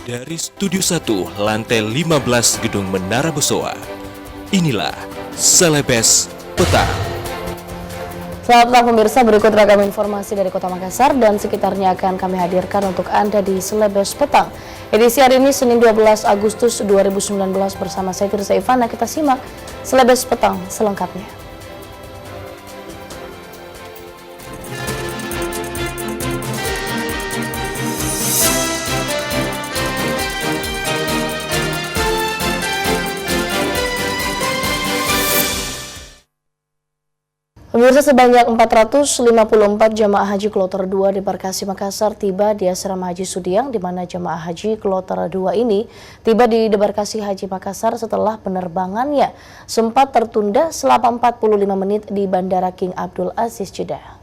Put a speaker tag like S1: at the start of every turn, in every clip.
S1: Dari Studio 1, lantai 15 Gedung Menara Besoa, inilah Selebes Petang.
S2: Selamat petang pemirsa, berikut ragam informasi dari Kota Makassar dan sekitarnya akan kami hadirkan untuk Anda di Selebes Petang. Edisi hari ini Senin 12 Agustus 2019 bersama saya Tirza Ivana. Kita simak Selebes Petang selengkapnya. Pemirsa, sebanyak 454 jamaah haji kloter 2 di Barkasi Makassar tiba di Asrama Haji Sudiang, di mana jamaah haji kloter 2 ini tiba di Debarkasi Haji Makassar setelah penerbangannya sempat tertunda selama 45 menit di Bandara King Abdul Aziz Jeddah.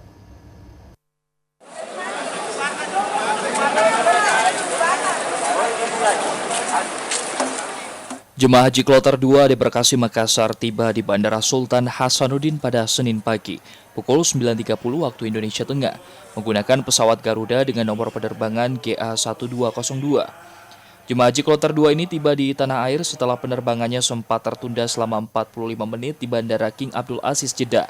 S3: Jemaah haji kloter 2 di Barkasi Makassar tiba di Bandara Sultan Hasanuddin pada Senin pagi, pukul 9.30 waktu Indonesia Tengah, menggunakan pesawat Garuda dengan nomor penerbangan GA1202. Jemaah haji kloter 2 ini tiba di tanah air setelah penerbangannya sempat tertunda selama 45 menit di Bandara King Abdul Aziz Jeddah.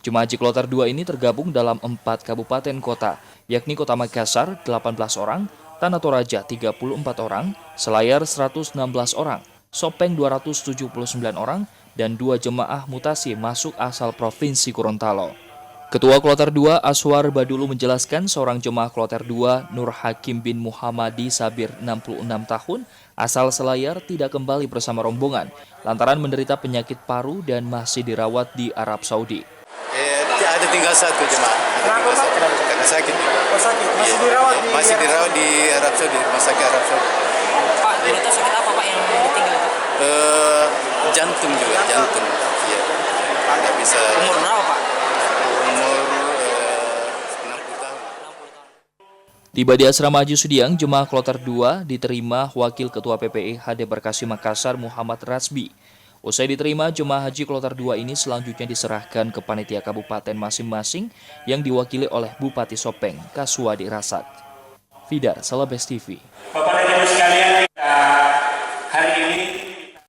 S3: Jemaah haji kloter 2 ini tergabung dalam 4 kabupaten kota, yakni Kota Makassar 18 orang, Tanah Toraja 34 orang, Selayar 116 orang, Sopeng 279 orang, dan 2 jemaah mutasi masuk asal Provinsi Gorontalo. Ketua Kloter 2 Aswar Badulu menjelaskan seorang jemaah Kloter 2 Nur Hakim bin Muhammadi Sabir 66 tahun asal Selayar tidak kembali bersama rombongan lantaran menderita penyakit paru dan masih dirawat di Arab Saudi.
S4: Ada tinggal satu jemaah.
S5: Kenapa Pak?
S4: Karena sakit.
S5: Oh, sakit. Masih dirawat di
S4: Masih dirawat di Arab Saudi, rumah sakit Arab Saudi.
S5: Pak, itu sakit apa Pak yang ditinggal itu?
S4: Jantung juga, jantung. Iya. Nggak bisa.
S5: Umur berapa Pak?
S4: Umur 60 tahun.
S3: Tiba di Asrama Haji Sudiang, jemaah Kloter 2 diterima Wakil Ketua PPI HD Barkasi Makassar Muhammad Rasbi. Usai diterima, jemaah haji Kloter 2 ini selanjutnya diserahkan ke panitia kabupaten masing-masing yang diwakili oleh Bupati Sopeng, Kaswadi Rasak. Vidar, Selebes TV.
S6: Bapak dan Ibu sekalian, hari ini